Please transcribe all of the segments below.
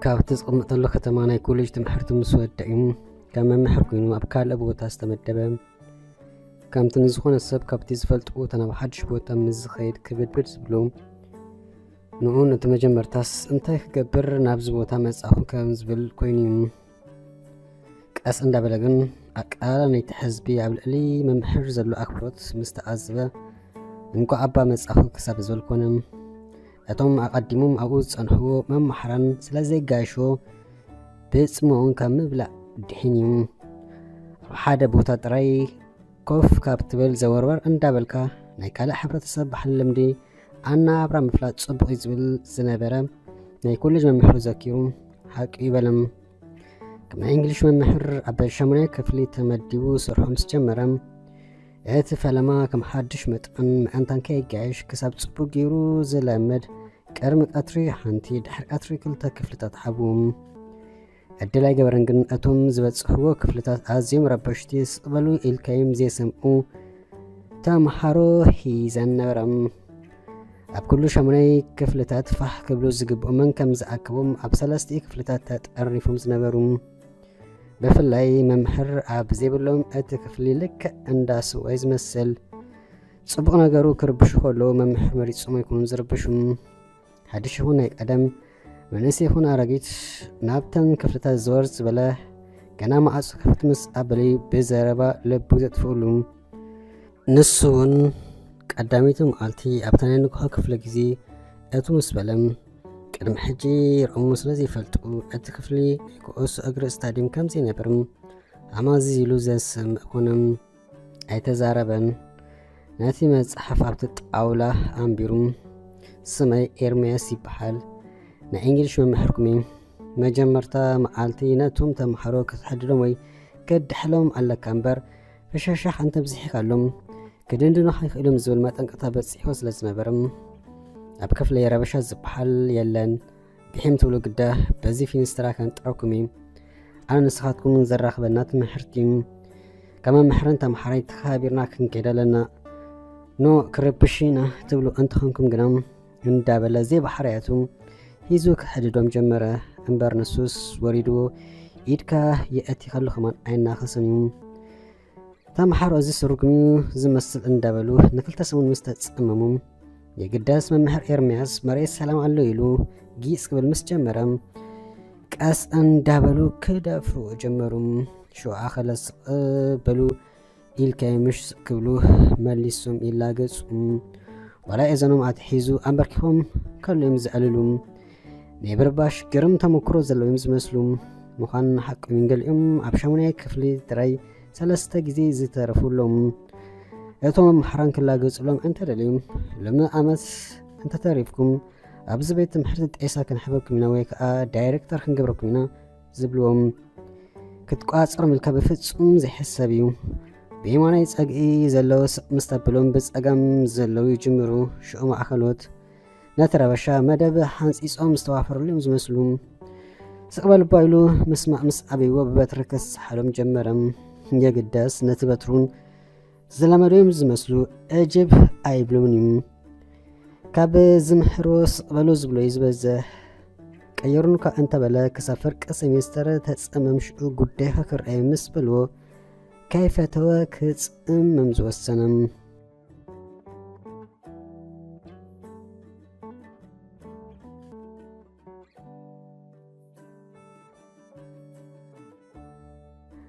كابت تقمط له ختمانه كولج تمحرت مسود دائم كما محركينو ابكال ابوتا استمدبه كم تنزخون السب كابت زفلت اوتا بحدش بوتا مزخيد كبدبد زبلوم نقول تمجمرتاس انت كبر نابز بوتا مصاحو كم زبل كوينيم قاس اندابلغن اقال نيت حزبي عبللي ممحر زلو اكبروت مستعذبه انكو ابا مصاحو كسب زبل كونم اتوم اقدموم ابو صنحو ممحرن سلازي غاشو بصمون كمبلا دحينيم حدا بوتا طراي كوف كابتبل زورور اندابلكا ناي كاله حبرتسب بحلمدي انا ابرا مفلات صبغ يزبل زنبره ناي كولج ممحر زكيرو حق يبلم كما انجليش ممحر ابا شمونه كفلي تمديو سرحم سجمرم فلما كم حدش متقن انتن كي جايش كسب صبغ يرو زلمد كرم قطري حنتي دحر قطري كلتا كفلتات حبوم الدلاي جبرنجن اتوم زبصحو كفلتات ازيم ربشتي سقبلو الكايم زي سمو تمحرو هيزن نبرم اب كل شموني كفلتات فح كبلو زقبو من كم زعكبوم اب سلستي كفلتات تقرفوم زنبروم بفلاي ممحر اب زيبلوم اتكفلي لك انداسو ايز مسل صبغ نغرو كربشو كلو ممحر مريت صوم يكون زربشوم حدش هنا قدم منسي هنا رجيت نابتن كفلتا زورز بلا كنا ما كفت مس ابلي بزربا لبوزت فولوم نسون قداميتم قالتي ابتنين كو كفل غزي اتو مسبلم قدم حجي رمو سلازي فلطو اتكفلي كوس اجر استاديوم كمزي نبرم امازي لوزس كونم ايتزاربن ناتي مصحف ابت طاولا امبيروم سمي إرمياس يبحال نا إنجليش ممحركمين مجمرتا معالتي ناتهم تمحرو كتحدلهم وي كدحلهم على كامبر فشاشح انت بزيحك علم كدندنو حيخيلهم زول ما تنقطع بزيحو سلازنا برم أبكف لي ربشا زبحال يلان بحيمتولو قده بزي في نسترا كانت تراكمين أنا نسخاتكم زراخ بنات محرتين كما محرن تمحري تخابرنا كن كده لنا نو كربشينا تبلو انت خانكم قنام اندابلا زي بحرياتهم هيزوك حددوم جمرة انبار نسوس وريدو إيدكا يأتي خلو خمان عينا خسنيوم تام حارو أزي سروكميو زمسل اندابلو نكل تسمون مستتصمموم يقداس من محر إرمياس مريس سلام علو يلو جيس قبل مسجمرم كاس اندابلو كدافرو جمروم شو آخلس بلو إلكاي مش كبلو ماليسوم إلا قصوم ولا إذنهم عتحيزو أمبركهم كل يمزقللوم نيبرباش قرم تمكرو زلو يمزمسلوم مخان حق من قلقم عبشاموني كفلي تراي سلستا جزي زيتارفو لهم يتوم محران كلا قصلهم انت دليم لما أمس انت تعرفكم أبز بيت محرتت إيسا كان حبابكم مناويك دايركتر خنقبركم منا زبلوهم كتقو أصر ملكا بفتسهم زي حسابيو بيمانا يتساقي زلو مستقبلون بتساقام زلو يجمرو شؤم أخلوت نترى بشا مدب حانس إسقام مستوافر لهم زمسلوم سقبل بايلو مسمع مسعبي وببتركس حالهم جمرم يا قداس نتبترون زلمريم زمسلو أجب أيبلونيم كاب زمحرو سقبلو زبلو يزبزه كيرونكا أنت بلا كسافر كسيمستر تتسأمم شؤو قديها كرأي مسبلو كيف تواكت ممزو السنم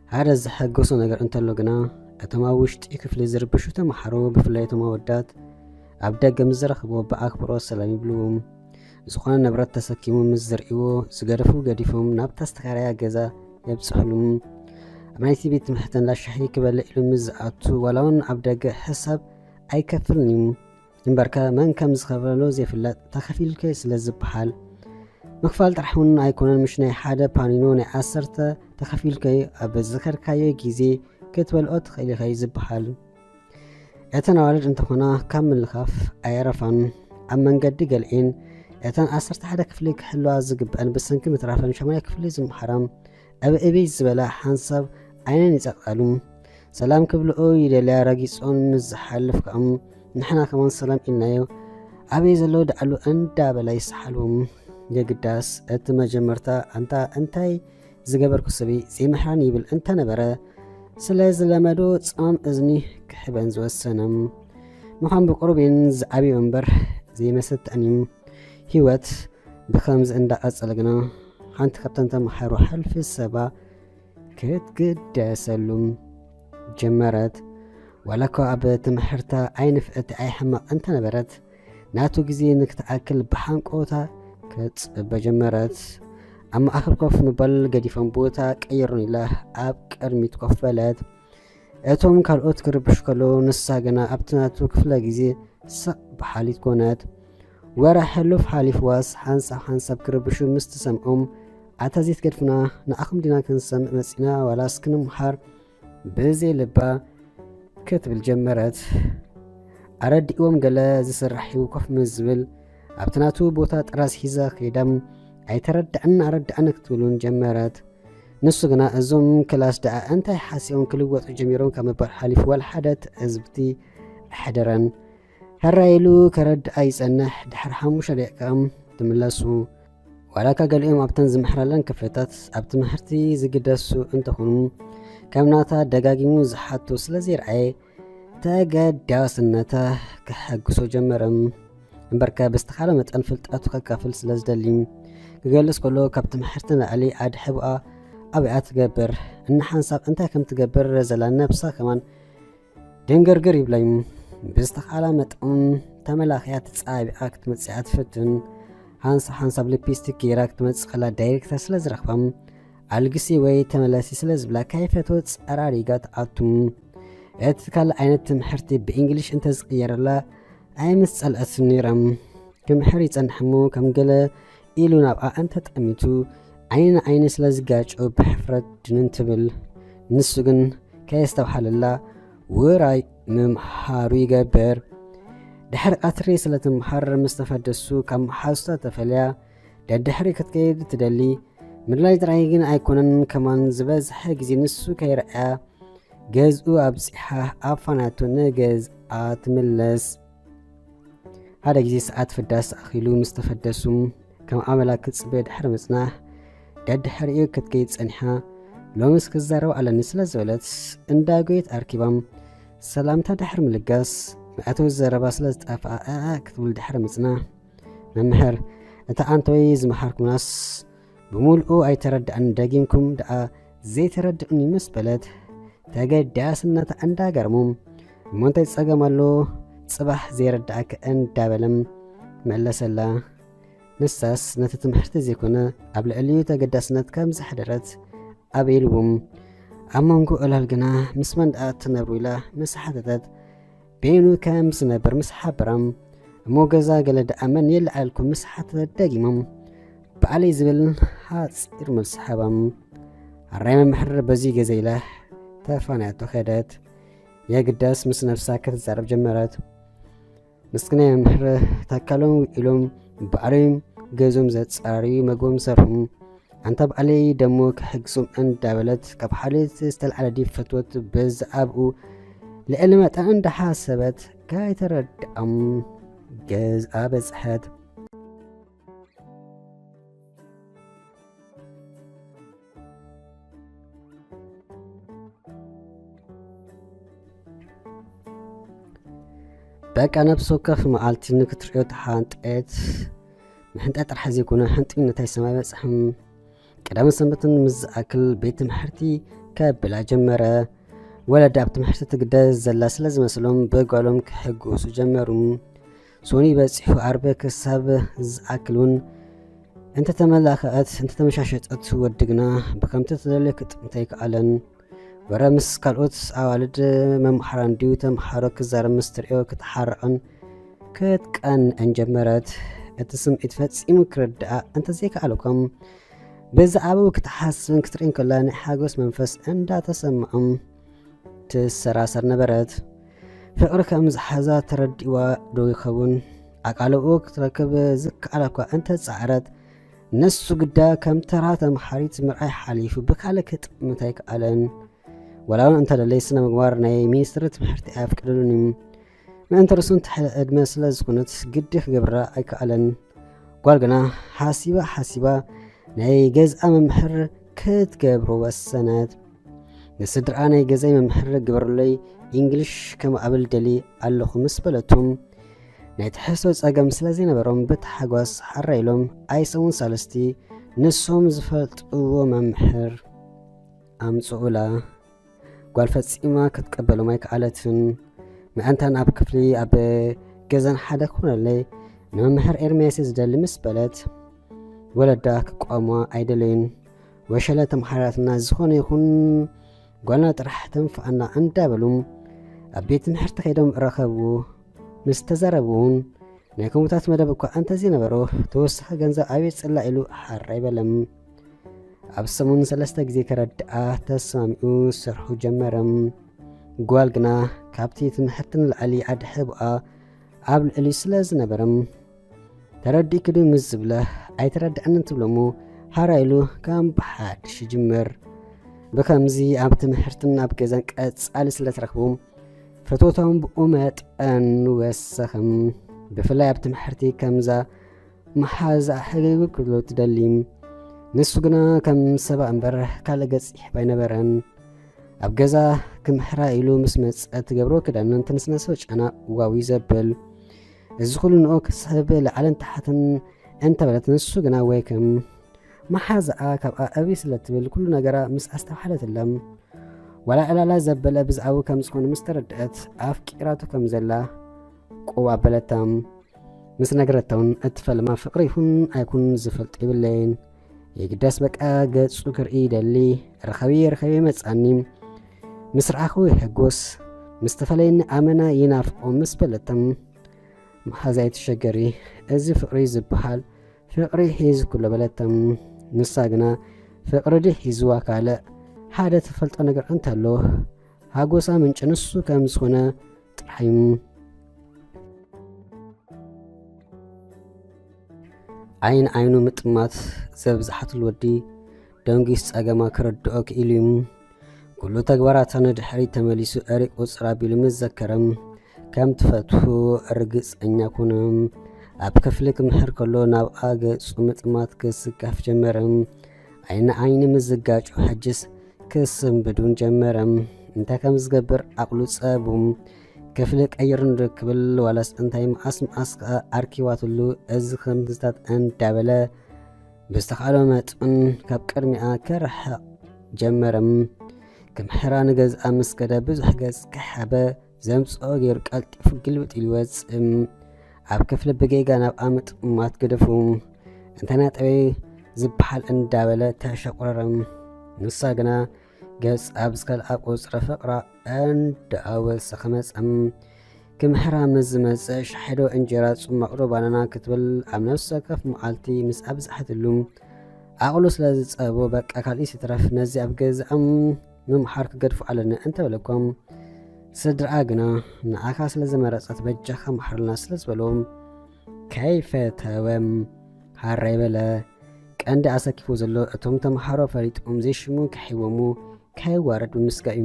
هذا الزحقوسو نقر انتلو قنا اتماوشت يكفل زربشو تمحرو بفلايتو مودات عبدا قمزرخبو بأكبرو السلام يبلوهم زخوان نبرات تسكيمو مزرقيو سقرفو قديفهم نابتا استخاريا قزا يبسحلوم مايتي بيت محتن لا شحي كبل إلو مزعاتو ولون عبداق حساب أي كفلنيم نباركا من كم زخبرلو زي فلات تخفيل كيس لزبحال مخفال ترحون أيكونان مشناي حادة بانينو نعسرتا تخفيل كي أبزخر كايو جيزي كتبال أوت خيلي خي زبحال اعتان والد انتخونا كامل الخاف أيرفان أمان قد قلعين اعتان أسرت حدا كفليك حلو عزق بأن بسن كم ترافن شمايا كفلي زم حرام أبي زبلا حنصب عينين يتقالون سلام كبلو يدلي راقيسون مزحلف كأم نحنا كمان سلام إلنايو أبي زلو دعلو أندا بلا يسحلوم የግዳስ እቲ መጀመርታ አንታ እንታይ ዝገበርኩ ሰቢ ዘይምሕራን ይብል እንተነበረ ስለ ዝለመዶ ጻም እዝኒ ክሕበን ዝወሰነም ምዃን ብቁርቤን ዝዓብዮ እምበር ዘይመሰጠኒም ህይወት ብከምዚ እንዳቐጸለ ግና ሓንቲ ካብተን ተመሃሮ ሓልፊ ሰባ ክትግደሰሉ ጀመረት። ዋላ እኳ ኣብ ትምህርታ ኣይንፍእቲ ኣይሕማቕ እንተነበረት ናቱ ግዜ ንክትኣክል ብሓንቆታ ክጽበ ጀመረት። ኣብ ማእኸል ኮፍ ምባል ገዲፎም ቦታ ቀይሩን ኢላ ኣብ ቅድሚት ኮፍ በለት። እቶም ካልኦት ክርብሹ ከሎ ንሳ ገና ኣብቲ ናቱ ክፍለ ግዜ ስቕ በሓሊት ኮነት። ወራ ሕሉፍ ሓሊፍዋስ ሓንሳብ ክርብሹ ምስ ትሰምዖም ኣታ ዘይት ገድፍና ንኣኹም ዲና ክንሰምዕ መፂና ዋላስ ክንምሃር ብዘይ ልባ ክትብል ጀመረት። ኣረዲእዎም ገለ ዝስራሕ ኮፍ ምዝብል ኣብቲ ናቱ ቦታ ጥራዝ ሒዛ ኸይዳም ኣይተረድዕን ኣረድዕን ክትብሉን ጀመረት። ንሱ ግና እዞም ክላስ ደኣ እንታይ ሓሲቦም ክልወጡ ጀሚሮም ካብ ምባል ሓሊፍ ዋላ ሓደ ትዕዝብቲ ኣሕደረን። ሕራኢሉ ከረድኣ ይጸንሕ። ድሕሪ 5 ደቂቃ ትምለሱ። ዋላካ ገሊኦም ኣብተን ዝምሕራለን ክፍልታት ኣብ ትምህርቲ ዝግደሱ እንተኾኑ ከም ናታ ደጋጊሙ ዝሓቱ ስለ ዘይረኣየ ተገዳስነታ ክሐግሶ ጀመረም። እምበርካ ብዝተኻለ መጠን ፍልጠቱ ከካፍል ስለ ዝደሊ ክገልጽ ከሎ ካብ ትምህርቲ ንላዕሊ ኣድሕብኣ ኣብኣ ትገብር ሓንሳብ እንታይ ከም ትገብር ዘላ ነብሳ ከማን ድንግርግር ይብለዩ። ብዝተኻለ መጠን ተመላኽያ ትጻቢኣ ክትመጽኣ ትፍትን ሓንሳብ ሊፕስቲክ ጌራ ክትመጽእ ከላ ዳይሬክተር ስለ ዝረኽባም ኣልግሲ ወይ ተመላሲ ስለ ዝብላ ካይፈቶ ጸራሪጋ ትኣቱም። እቲ ካልእ ዓይነት ትምህርቲ ብእንግሊሽ እንተዝቕየረላ ኣይምስ ጸልአት ነይሮም። ክምሕር ይጸንሕሞ ከም ገለ ኢሉ ናብኣ እንተጠሚቱ ዓይኒ ዓይኒ ስለ ዝጋጮ ብሕፍረት ድንን ትብል። ንሱ ግን ከየስተብሃለላ ውራይ ምምሃሩ ይገብር። ድሕሪ ቀትሪ ስለ ትምሃር ምስ ተፈደሱ ካብ መሓዙታ ተፈልያ ደድሕሪ ክትከይድ ትደሊ። ምድላይ ጥራይ ግን ኣይኮነን ከማን ዝበዝሐ ግዜ ንሱ ከይረኣያ ገዝኡ ኣብፂሓ ኣብ ፋናቶ ንገዝኣ ትምለስ። ሓደ ግዜ ሰዓት ፍዳስ ኣኺሉ ምስ ተፈደሱ ከም ኣመላ ክትጽበ ድሕሪ ምጽናሕ ደድሕሪኡ ክትከይድ ጸኒሓ ሎምስ ክዛረብ ኣለኒ ስለ ዝበለት እንዳጎየት ኣርኪባም ሰላምታ ድሕሪ ምልጋስ መእተዊ ዘረባ ስለ ዝጠፍኣ ክትብል ድሕሪ ምጽናሕ መምህር እታ ኣንተወይ ዝመሃርኩምናስ ብምልኡ ኣይተረድአን ደጊምኩም ደኣ ዘይተረድኡኒ ምስ በለት ተገዳስነታ እንዳገርሞም እሞ እንታይ ጸገም ኣሎ ጽባሕ ዘይረድአከ እንዳበለም መለሰላ። ንሳስ ነቲ ትምህርቲ ዘይኮነ ኣብ ልዕልዩ ተገዳስነት ከም ዝሕደረት ኣበይልዎም። ኣብ መንጎ ዕላል ግና ምስ መንድኣ ትነብሩ ኢላ ምስ ሓተተት በይኑ ከም ዝነበር ምስ ሓበራም እሞ ገዛ ገለ ደኣ መን የለዓልኩም ምስ ሓተተት ደጊሞም በዓለይ ዝብል ሓፂር መልሲ ሓባም። ኣራይ መምሕር በዚ ገዛ ኢላ ተፋናያቶ ኸደት። የግዳስ ምስ ነፍሳ ክትዛረብ ጀመረት። ምስክና መምሕር ተካሎም ኢሎም በዕለዮም ገዞም ዘጻርዩ መግቦም ሰርሑ። ኣንታ በዕለይ ደሞ ክሕግሶም እንዳበለት ካብ ሓልት ዝተልዓለ ዲብ ፈትወት ብዝኣብኡ ልዕሊ መጠን እንዳሓሰበት ካይተረድኦም ገዝኣ በጽሐት። በቃ ነብሶ ከፍ መዓልቲ ንክትሪኦ ተሓንጠት ምሕንጣ ጥራሕ ዘይኮነ ሕንጥነታይ ሰማይ በጽሕም። ቀዳመ ሰንበትን ምዝኣክል ቤት ትምህርቲ ከብላ ጀመረ። ወለዳ ኣብ ትምህርቲ ትግደስ ዘላ ስለ ዝመስሎም በጓሎም ክሕግሱ ጀመሩ። ሶኒ በፂሑ ዓርበ ክሳብ ዝኣክልን እንተተመላኽዐት እንተተመሻሸጠት ወድግና ብከምቲ ትደልዮ ክጥምታ ይከኣለን። ወረ ምስ ካልኦት ኣዋልድ መምሓራን ድዩ ተምሓሮ ክዛረብ ምስ ትሪኦ ክትሓርቕን ክትቀንአን ጀመረት። እቲ ስምዒት ፈጺሙ ክርድኣ እንተዘይከኣለkom ብዛዕባኡ ክትሓስብን ክትርእን ከላ ናይ ሓጎስ መንፈስ እንዳተሰምዖም ትሰራሰር ነበረት። ፍቕሪ ከም ዝሓዛ ተረዲእዋ ዶ ይኸውን? ኣቃልብኡ ክትረክብ ዝከኣላ እኳ እንተጻዕረት ነሱ ግዳ ከም ተራ ተምሓሪት ምርኣይ ሓሊፉ ብካልእ ክጥምታ ኣይከኣለን። ወላውን እንተደለይ ስነ ምግባር ናይ ሚኒስትሪ ትምህርቲ ኣፍቅድሉን እዩ። ምእንተ ርእሱ እንትሕለ ዕድመ ስለ ዝኾነት ግዲ ክገብራ ኣይከኣለን። ጓል ግና ሓሲባ ናይ ገዝኣ መምሕር ክትገብሮ ወሰነት ንስድራ ናይ ገዛይ መምሕር ግበርለይ እንግሊሽ ከም ኣብል ደሊ ኣለኹ ምስ በለቱም ናይ ትሕሶ ፀገም ስለ ዘይነበሮም ብተሓጓስ ሓራኢሎም ኣይሰሙን ሳለስቲ ንሶም ዝፈልጥዎ መምሕር ኣምፅኡላ ጓል ፈፂማ ክትቀበሎም ኣይከኣለትን ምእንታን ኣብ ክፍሊ ኣብ ገዛን ሓደ ክኾነለይ ንመምሕር ኤርምያስ ዝደሊ ምስ በለት ወለዳ ክቋሟ ኣይደለይን ወሸለ ተምሓራትና ዝኾነ ይኹን ጓልና ጥራሕ ተንፍዓና እንዳበሉ ኣብ ቤት ትምህርቲ ከይዶም ረኸቡ ምስ ተዛረቡን ናይ ኮሙታት መደብ እኳ እንተዘይነበሮ ተወሳኺ ገንዘብ ኣብየት ፅላ ኢሉ ሓራ ይበለም ኣብ ሰሙን 3 ግዜ ከረድኣ ተሰማሚኡ ስርሑ ጀመረም ጓል ግና ካብቲ ትምህርትን ልዕሊ ኣድሕብኣ ኣብ ልዕሊ ስለ ዝነበረም ተረዲእ ክዱ ምስ ዝብለ ኣይተረድአንን ትብሎሙ ሓራኢሉ ከም ብሓድሽ ጅምር በከምዚ ኣብ ትምህርትን ኣብ ገዛን ቀጻሊ ስለ ተረኽቡ ፈቶቶም ብኡ መጠን ወሰኸም ብፍላይ ኣብ ትምህርቲ ከምዛ መሓዛ ሕግግ ክብሎ ትደሊ ንሱ ግና ከም ሰባ እምበር ካልእ ገፂሕ ባይነበረን ኣብ ገዛ ክምሕራ ኢሉ ምስ መፀ ትገብሮ ክዳንን ተንስነሰብ ጨና ዋዊ ዘብል እዚ ኩሉ ንኦ ክስሕብ ላዕልን ታሕትን እንተበለት ንሱ ግና ወይ ከም መሓዛኣ ካብኣ ኣብይ ስለ ትብል ኩሉ ነገራ ምስ ኣስተባሓለትለም ወላ ዕላላ ዘበለ ብዛዕቡ ከም ዝኾነ ምስ ተረድአት ኣፍቂራቱ ከም ዘላ ቁብ ኣበለታም ምስ ነገረተውን እትፈልማ ፍቅሪ ይኹን ኣይኩን ዝፈልጥ ይብለይን የግዳስ በቃ ገጹ ክርኢ ደሊ ረኸቢ መጻኒ ምስ ረኣኹ ይሕጎስ ምስ ተፈለይኒ ኣመና ይናፍቆ ምስ በለተም መሓዛይ ተሸገሪ እዚ ፍቅሪ ዝበሃል ፍቅሪ ሒዝ ኩሎ በለተም ንሳ ግና ፍቅሪ ድ ሒዝዋ ካልእ ሓደ ተፈልጦ ነገር እንተሎ ሃጎሳ ምንጭ ንሱ ከም ዝኾነ ጥራሕዩ ዓይኑ ምጥማት ዘብዛሓትሉ ወዲ ደንጊስ ፀገማ ክረድኦ ክኢሉ ኩሉ ተግባራትና ድሕሪ ተመሊሱ ኣሪቁ ፅራቢሉ ምዘከረም ከም ትፈትሁ ርግፀኛ ኮነም ኣብ ክፍሊ ክምሕር ከሎ ናብኣ ገጹ ምጥማት ክስጋፍ ጀመረም ዓይኒ ምዝጋጩ ሕጅስ ክስንብዱን ጀመረም እንታይ ከም ዝገብር ኣቕሉ ፀቡም ክፍሊ ቀይርን ርክብል ዋላስ እንታይ መዓስ ኣርኪዋትሉ እዚ ከምዝታት እንዳበለ ብዝተኻእሎ መጠን ካብ ቅድሚኣ ክርሕቕ ጀመረም ክምሕራ ንገዝኣ ምስ ከደ ብዙሕ ገጽ ክሓበ ዘምፅኦ ገይሩ ቀልጢፉ ግልብጥ ኢሉ ይወፅእ ኣብ ክፍሊ ብጌጋ ናብኣ ምጥማት ገደፉ እንተና ጠበይ ዝበሃል እንዳበለ ተሸቁረረም ንሳ ግና ገጽ ኣብ ዝከልኣ ቁፅረ ፍቕራ እንዳወሰኸ መፀም ክምሕራ ምዝመፀ ሻሒዶ እንጀራ ጽማቕዶ ባናና ክትብል ኣብ ነፍሲ ወከፍ መዓልቲ ምስ ኣብዝሓትሉ ኣቕሉ ስለ ዝፀቦ በቃ ካልእ ሲትረፍ ነዚ ኣብ ገዛኦም ምምሓር ክገድፉ ኣለኒ እንተበለኩም ስድራ ግና ንኣኻ ስለ ዝመረፀት በጃኻ መሓርልና ስለ ዝበሎም ከይፈተወም ሓራ ይበለ ቀንዲ ኣሰኪፉ ዘሎ እቶም ተምሃሮ ፈሊጦም ዘይሽሙ ክሒቦሙ ከይዋረድ ብምስጋዩ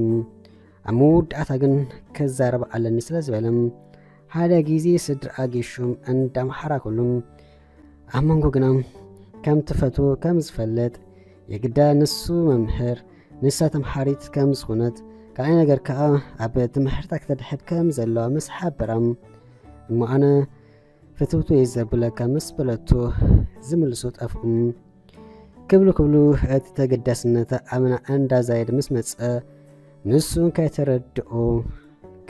ኣብ መወዳእታ ግን ክዛረብ ኣለኒ ስለ ዝበለም ሓደ ጊዜ ስድራ ጌሾም እንዳምሓራ ኩሉም ኣብ መንጎ ግና ከም ትፈቱ ከም ዝፈለጥ የግዳ ንሱ መምህር ንሳ ተምሓሪት ከም ዝኾነት ካልኣይ ነገር ከዓ ኣብ ትምህርታ ክትድሕድ ከም ዘለዋ ምስ ሓበራም እሞ ኣነ ፍትውቱ የዘብለካ ምስ በለቶ ዝምልሱ ጠፍኦም ክብሉ እቲ ተገዳስነታ ኣምና እንዳዛየድ ምስ መፀ ንሱን ከይተረድኦ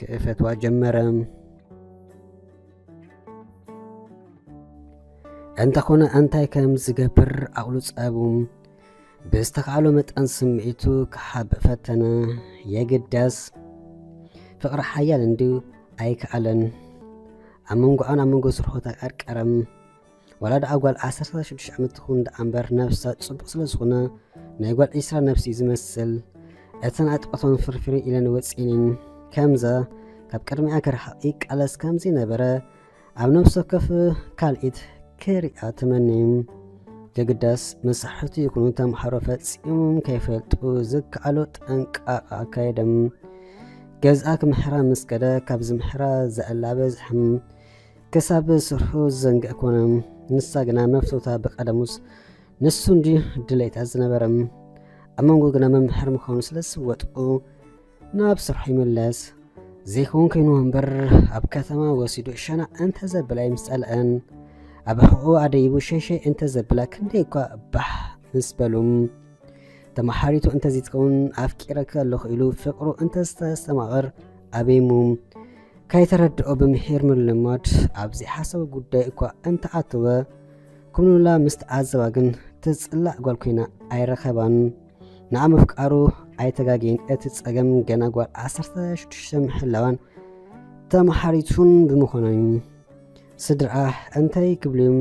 ክእፈትዋ ጀመረ እንተኾነ እንታይ ከም ዝገብር ኣቕሉ ፀቡ ብዝተኻእሎ መጠን ስምዒቱ ክሓብእ ፈተነ የግዳስ ፍቕሪ ሓያል እንዲ ኣይከኣለን ኣብ መንጎኣን ኣብ መንጎ ስርሖታ ቀርቀረም ወላ ደኣ ጓል 16 ዓመት ትኹን ደኣምበር ነፍሳ ፅቡቕ ስለ ዝኾነ ናይ ጓል 20 ነፍሲ ዝመስል እተን ኣጥቆቶን ፍርፍሪ ኢለን ወፂንን ከምዛ ካብ ቅድሚኣ ክርሕቕ ይቃለስ ከምዚ ነበረ ኣብ ነፍሲ ወከፍ ካልኢት ክሪኣ ትመነዩ የግዳስ መሳሕቲ ይኩኑ ተምሓሮ ፈፂሞም ከይፈልጡ ዝከኣሎ ጠንቃቃ ኣካየደም ገዝኣ ክምሕራ ምስ ከደ ካብ ዝምሕራ ዘዕላ በዝሕም ክሳብ ስርሑ ዘንግዕ ኮነ ንሳ ግና መፍቶታ ብቀደሙስ ንሱ እንዲ ድሌታ ዝነበረም ኣብ መንጎ ግና መምሕር ምዃኑ ስለዝወጥኡ ናብ ስርሑ ይመለስ ዘይከውን ኮይኑ እምበር ኣብ ከተማ ወሲዱ ሸና እንተዘብላ ይምስፀልአን ኣብ ሕቁ ኣደይቡ ሸሸይ እንተዘብላ ክንደይ እኳ ባሕ ምስ በሉም ተማሓሪቱ እንተዚትከውን ኣፍቂረካ ኣለኹ ኢሉ ፍቅሩ እንተስተማቕር ኣበይሙ ካይተረድኦ ብምሒር ምልማድ ኣብዚ ሓሳብ ጉዳይ እኳ እንተኣተወ ኩምኑላ ምስቲ ኣዘባ ግን ትፅላእ ጓል ኮይና ኣይረኸባን ንኣ ምፍቃሩ ኣይተጋጊን እቲ ፀገም ገና ጓል 16 ምሕላዋን ተማሓሪቱን ብምዃኖም ስድራ እንታይ ክብልዮም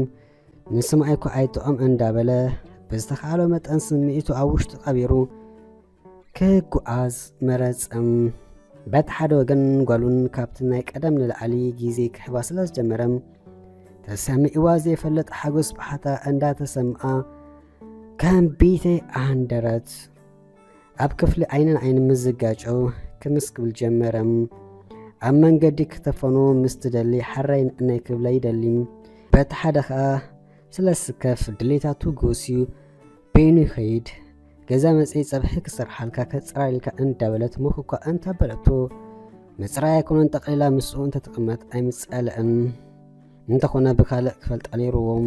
ንስምዓይ እኳ ኣይጥዖም እንዳበለ ብዝተኻሎ መጠን ስምዒቱ ኣብ ውሽጡ ቀቢሩ ክጓዓዝ መረፀም በቲ ሓደ ወገን ጓሉን ካብቲ ናይ ቀደም ንላዕሊ ግዜ ክሕባ ስለ ዝጀመረም ተሰሚዕዋ ዘይፈለጥ ሓጎስ ባሕታ እንዳተሰምዓ ከም ቤተይ ኣንደረት ኣብ ክፍሊ ዓይንን ዓይን ምዝጋጨው ክምስ ክብል ጀመረም ኣብ መንገዲ ክተፈኖ ምስ ትደሊ ሓራይ ናይ ክብላ ይደሊም በቲ ሓደ ከዓ ስለስከፍ ድሌታቱ ጎስዩ በይኑ ይኸይድ ገዛ መፅይ ፀብሒ ክሰርሓልካ ከፅራልካ እንዳበለት ሙኽ እኳ እንተበለቶ መፅራይ ኣይኮነን ጠቕሊላ ምስኡ እንተተቕመጥ ኣይምፀልአን እንተኾነ ብካልእ ክፈልጣ ነይሩዎም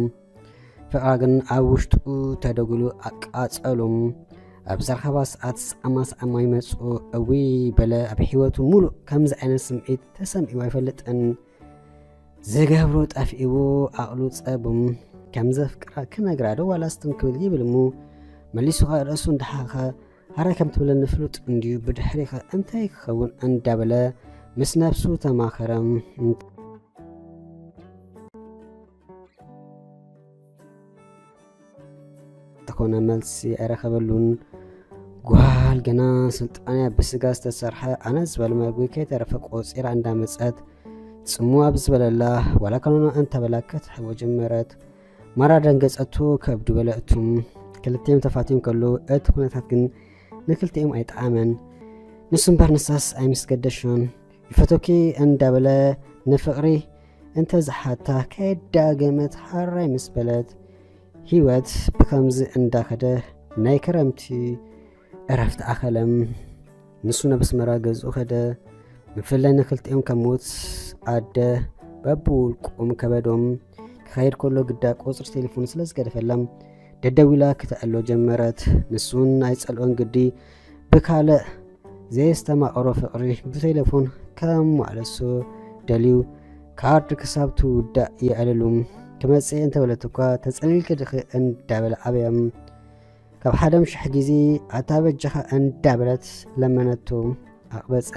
ፍቕራ ግን ኣብ ውሽጡ ተደጉሉ ኣቃፀሎም ኣብ ዘረኸባ ሰዓት ሰዓማ ይመፁ እዊ በለ ኣብ ሂወቱ ሙሉእ ከምዚ ዓይነት ስምዒት ተሰሚዑ ኣይፈልጥን ዝገብሮ ጠፊእዎ ኣቕሉ ፀቡም ከም ዘፍቅራ ክነግራዶ ዋላስትን ክብል ይብልሙ መሊሱ ኸ ርእሱ እንዳሓኸ ሃራይ ከም ትብለ ንፍሉጥ እንድዩ ብድሕሪኸ እንታይ ክኸውን እንዳበለ ምስ ነፍሱ ተማኸረም ተኾነ መልሲ ኣይረኸበሉን ጓል ገና ስልጣንያ ብስጋ ዝተሰርሐ ኣነ ዝበለ መግቢ ከይተረፈ ቆፂራ እንዳመፀት ጽሙዋ ብዝበለላ ዋላ ካኖና እንተበላ ክትሕቦ ጀመረት ማራ ደንገጸቱ ከብዱ በለእቱም ክልቲኦም ተፋትዮም ከሎ እቲ ኩነታት ግን ንክልቲኦም ኣይጣዓመን ንሱ እምበር ንሳስ ኣይምስገደሾን ይፈቶኪ እንዳበለ ንፍቕሪ እንተዝሓታ ከይዳገመት ሓራይ ምስ በለት ሂወት ብከምዚ እንዳኸደ ናይ ክረምቲ ዕረፍቲ ኣኸለም ንሱ ነብስመራ ገዝኡ ኸደ ምፍላይ ንክልቲኦም ከሞት ኣደ በብውልቁም ከበዶም ክኸይድ ከሎ ግዳ ቁፅሪ ቴሌፎን ስለ ዝገደፈላም ደደዊላ ክትዕሎ ጀመረት ንሱን ኣይፀልኦን ግዲ ብካልእ ዘየስተማቕሮ ፍቕሪ ብቴሌፎን ከም ዋዕለሶ ደልዩ ካርድ ክሳብ ትውዳእ ይዕልሉም ክመፅእ እንተበለት እኳ ተፀሊልክ ድኺ እንዳበለ ዓበዮም ካብ ሓደም ሽሕ ጊዜ ኣታበጀኻ እንዳበለት ለመነቶ ኣቕበፀ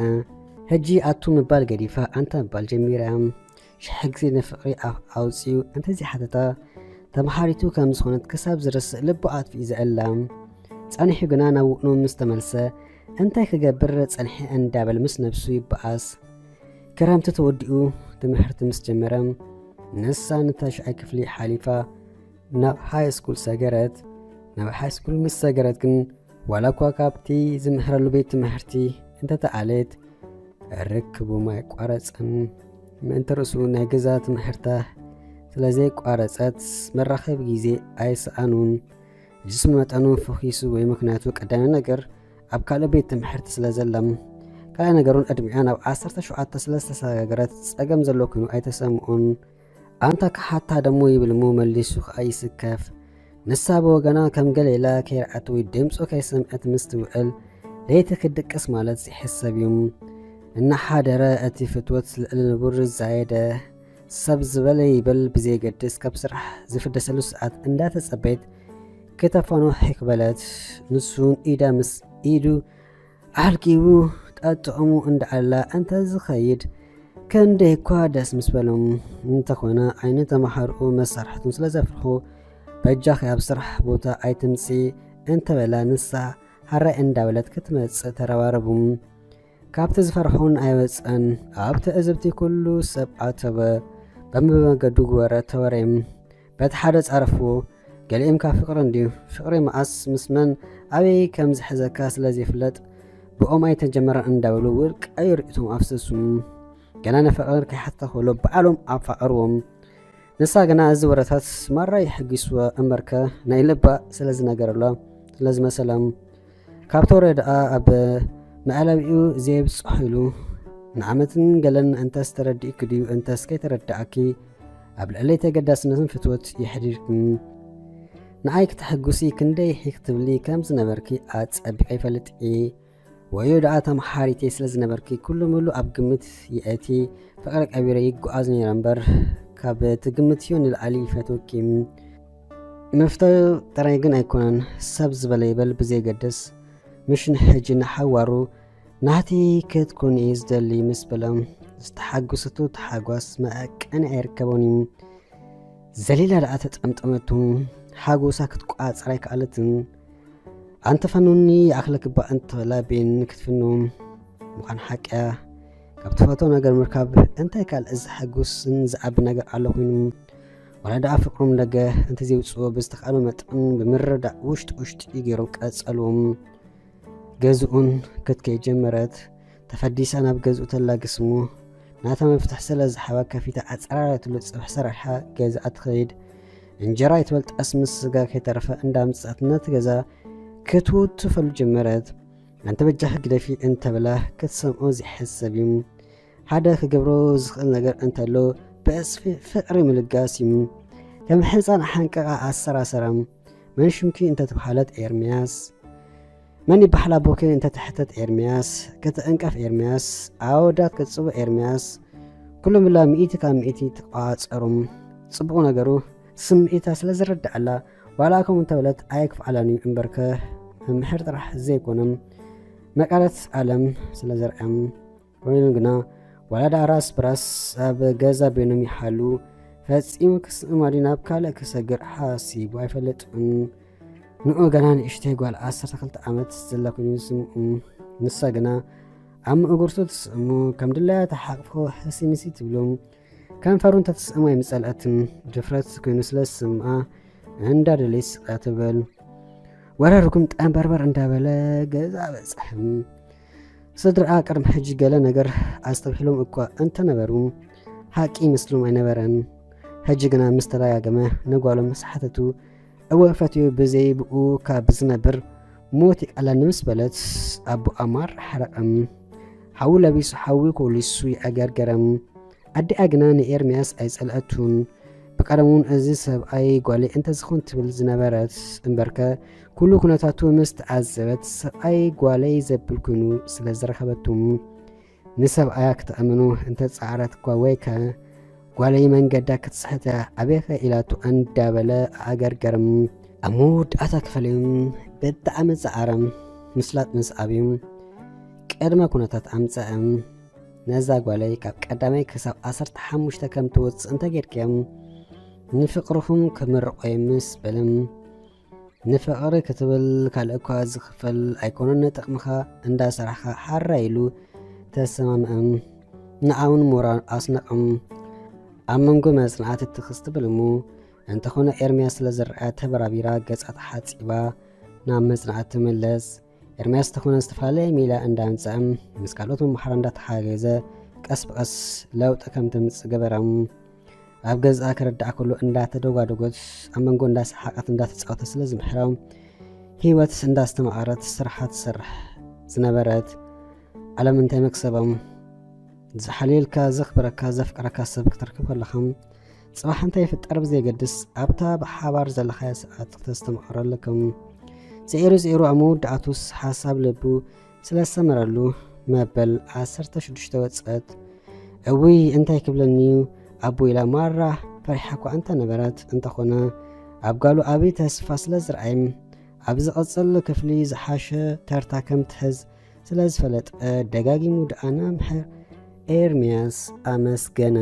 ሕጂ ኣቱ ምባል ገዲፋ ኣንተ ምባል ጀሚራዮም ሽሕ ጊዜ ንፍቕሪ ኣውፅዩ እንተዚ ሓተታ ተማሓሪቱ ከም ዝኾነት ክሳብ ዝርስእ ልቡ ኣጥፊኡ ዘአላ ጸኒሑ ግና ናብ ውቕኑ ምስ ተመልሰ እንታይ ክገብር ጸኒሐ እንዳበለ ምስ ነፍሱ ይበኣስ ክረምቲ ተወዲኡ ትምህርቲ ምስ ጀመረ ንሳ ንታሽዓይ ክፍሊ ሓሊፋ ናብ ሃይ ስኩል ሰገረት ናብ ሃይ ስኩል ምስ ሰገረት ግን ዋላ እኳ ካብቲ ዝምሕረሉ ቤት ትምህርቲ እንተተኣለት ርክቡም ኣይቋረፀን ምእንቲ ርእሱ ናይ ገዛ ትምህርታ ስለዘይ ቋረፀት መራኸብ ጊዜ ኣይሰኣኑን ጅስሚ መጠኑ ፎኪሱ ወይ ምክንያቱ ቀዳሚ ነገር ኣብ ካልእ ቤት ትምህርቲ ስለ ዘለም ካልእ ነገሩን ዕድሚኣ ናብ 17 ስለዝተሰጋገረት ፀገም ዘሎ ኮይኑ ኣይተሰምዑን ኣንታ ካሓታ ደሞ ይብልሙ መሊሱ ከዓ ይስከፍ ንሳ ብወገና ከም ገሌላ ከይርዓት ወይ ድምፆ ከይሰምዐት ምስ ትውዕል ለይቲ ክድቅስ ማለት ዝሕሰብ እዩ እናሓደረ እቲ ፍትወት ልዕሊ ንቡር ዝዛየደ ሰብ ዝበለ ይበል ብዘይገድስ ካብ ስራሕ ዝፍደሰሉ ሰዓት እንዳተፀበይት ከተፋኖሕ ይክበለት ንሱን ኢዳ ምስ ኢዱ ኣልቂቡ ጠጥዖሙ እንዳዓላ እንተ ዝኸይድ ክንደይ እኳ ደስ ምስ በሎም እንተኾነ ዓይኒ ተማሃርኡ መሳርሕቱን ስለ ዘፍርሑ በጃኺ ኣብ ስራሕ ቦታ ኣይትምፂ እንተበላ ንሳ ሃራይ እንዳበለት ክትመፅእ ተረባረቡም ካብቲ ዝፈርሑን ኣይወፀን ኣብቲ እዝብቲ ኩሉ ሰብ ኣተበ በመንገዱ ግበረ ተወረም በቲ ሓደ ፃረፍዎ ገሊኦም ካብ ፍቅሪ እንድዩ ፍቅሪ መዓስ ምስመን ኣበይ ከም ዝሕዘካ ስለ ዘይፍለጥ ብኦም ኣይተጀመረን እንዳበሉ ውልቃ ይርእቶም ኣፍሰሱም ገና ነፈቅር ከይሓታ ከሎ በዓሎም ኣፋቅርዎም ንሳ ገና እዚ ወረታት ማራ ይሕጊስዎ እምበርከ ናይ ልባ ስለ ዝነገረላ ስለ ዝመሰላም ካብቶ ረድኣ ኣብ መዕለቢኡ ዘየብፅሑ ኢሉ ንዓመትን ገለን እንተስ ተረዲእክ ድዩ እንተስ ከይተረዳእኪ ኣብ ልዕሊ ተገዳስነትን ፍትወት ይሕድርክን ንኣይ ክትሕጉሲ ክንደይ ሒክ ትብሊ ከም ዝነበርኪ ኣፀቢቀ ይፈልጥ ወዮ ደኣ ተመሓሪቴ ስለ ዝነበርኪ ኩሉ ሙሉ ኣብ ግምት ይእቲ ፍቅሪ ቀቢረ ይጓዓዝ ነይረ እምበር ካብ ትግምት እዩ ንላዕሊ ይፈትወኪ መፍትሒ ጥራይ ግን ኣይኮነን ሰብ ዝበለ ይበል ብዘይገደስ ምሽን ሕጂ ንሓዋሩ ናቲ ክትኮን እየ ዝደሊ ምስ በለም ዝተሓጉሰቱ ተሓጓስ መቀን ኣይርከቦን ዘሊላ ደኣ ተጠምጠመቱ ሓጎሳ ክትቋፀር ኣይከኣለትን ኣንተ ፈኑኒ ይኣክለክ ባ እንትበላ ቤን ክትፍኑ ምዃን ሓቅያ ካብ ትፈቶ ነገር ምርካብ እንታይ ካልእ ዝሓጉስን ዝዓቢ ነገር ኣሎ ኮይኑ ወላ ደኣ ፍቅሮም ደገ እንተ ዘውፅዎ ብዝተኻእሎ መጠን ብምርዳእ ውሽጢ ገይሮም ቀፀልዎም ገዝኡን ክትከይ ጀመረት ተፈዲሳ ናብ ገዝኡ ተላግስሙ ናታ መፍትሕ ስለ ዝሓባ ከፊታ ኣፀራራትሉ ፅብሕ ሰራርሓ ገዛ ትኸይድ እንጀራ ይትበልጣስ ምስ ስጋ ከይተረፈ እንዳምፅኣት ነቲ ገዛ ክትውትፈሉ ጀመረት ኣንተ በጃህ ግደፊ እንተብላ ክትሰምዖ ዝሕሰብ እዩ ሓደ ክገብሮ ዝኽእል ነገር እንተሎ ብእስፊ ፍቅሪ ምልጋስ እዩ ከም ሕፃን ሓንቀቓ ኣሰራሰራ መን ሽምኪ እንተተባሃለት ኤርምያስ መን ይበሓላ ቦኬ እንተተሕተት ኤርምያስ ከተእንቀፍ ኤርምያስ ኣወዳት ከጽቡቕ ኤርምያስ ኩሎም ብላ ሚእቲ ካብ ሚእቲ ተቋፀሩም ጽቡቕ ነገሩ ስምዒታ ስለ ዝረዳዕላ ዋላ ከምኡ እንተበለት ኣይክፍዓላኒ እምበርከ መምሕር ጥራሕ ዘይኮነም መቃለት ዓለም ስለ ዘርአም ኮይኑ ግና ወላዳ ራስ ብራስ ኣብ ገዛ ቤኖም ይሓሉ ፈፂሙ ክስእማዲ ናብ ካልእ ክሰግር ሓሲቡ ኣይፈለጥን ንኡ ገና ንእሽተይ ጓል 12 ዓመት ዘላ ኮይኑ ስምዑ ንሳ ግና ኣብ ምእጉርቱ ትስእሙ ከም ድላያ ተሓቅፎ ሕሲምሲ ትብሎም ከንፈሩ እንተትስእሙ ኣይምፀልአትን ድፍረት ኮይኑ ስለ ዝስምዓ እንዳደለይ ስቃ ትበል ወረርኩም ጠንበርበር እንዳበለ ገዛ በፅሕም ስድራኣ ቅድሚ ሕጂ ገለ ነገር ኣስተብሒሎም እኳ እንተነበሩ ሓቂ ምስሎም ኣይነበረን ሕጂ ግና ምስ ተደጋገመ ነጓሎም መስሓተቱ እወፈትዩ ብዘይብኡ ካብ ዝነብር ሞት ይቃላኒ ምስ በለት ኣቦ ኣማር ሓረቐም ሓዊ ለቢሱ ሓዊ ኮሊሱ ይኣገርገረም ኣዲኣ ግና ንኤርምያስ ኣይፀልአቱን ብቀደሙን እዚ ሰብኣይ ጓሌ እንተዝኾን ትብል ዝነበረት እምበርከ ኩሉ ኩነታቱ ምስ ተዓዘበት ሰብኣይ ጓለይ ዘብል ኮይኑ ስለ ዝረኸበቱም ንሰብኣያ ክትኣምኑ እንተፃዕረት እኳ ወይከ ጓለይ መንገዳ ክትስሕተ ኣበኸ ኢላቱ እንዳበለ ኣገርገርም ኣብ መወዳእታ ክፈልዮም ብጣዕሚ ፃዕረም ምስላጥ ምስ ኣብዮም ቅድመ ኩነታት ኣምፀአም ነዛ ጓለይ ካብ ቀዳማይ ክሳብ 15 ከም ትወፅእ እንተጌድክዮም ንፍቅርኹም ክምርቆይ ምስ በለም ንፍቅሪ ክትብል ካልእ እኳ ዝኽፈል ኣይኮነን ጥቕምኻ እንዳሰራሕኻ ሓራ ኢሉ ተሰማምአም ንኣውን ሞራል ኣስነቐም ኣብ መንጎ መጽናዕት እትኽስትብል እሞ እንተኾነ ኤርምያስ ስለ ዝረአያ ተበራቢራ ገጻት ሓፂባ ናብ መጽናዕት ትምለስ ኤርምያስ ተኾነ ዝተፈላለየ ሜላ እንዳምፅአም ምስ ካልኦት መምሓራ እንዳተሓገዘ ቀስ ብቀስ ለውጢ ከም ትምፅእ ገበራም ኣብ ገዛ ክረዳዕ ከሎ እንዳተደጓደጎት ኣብ መንጎ እንዳሰሓቀት እንዳተፃወተ ስለ ዝምሕራው ህይወት እንዳስተማቐረት ስራሓ ትሰርሕ ዝነበረት ዓለም እንታይ መክሰቦም ዝሓሊልካ ዘኽብረካ ዘፍቅረካ ሰብ ክትረክብ ከለኸም ፅባሕ እንታይ ይፍጠር ብዘይገድስ ኣብታ ብሓባር ዘለኻያ ሰዓት ክተስተማቕረለኩም ዘኢሩ ኣብ መወዳእቱስ ሓሳብ ልቡ ስለዝሰመረሉ መበል 16 ወፀት እውይ እንታይ ክብለኒ ኣቦ ኢላ ማራ ፈሪሓ እኳ እንተ ነበረት እንተኾነ ኣብ ጋሉ ዓብይ ተስፋ ስለ ዝረአይም ኣብ ዝቐፅል ክፍሊ ዝሓሸ ተርታ ከም ትሕዝ ስለ ዝፈለጠ ደጋጊሙ ደኣና ምሕር ኤርምያስ ኣመስገነ።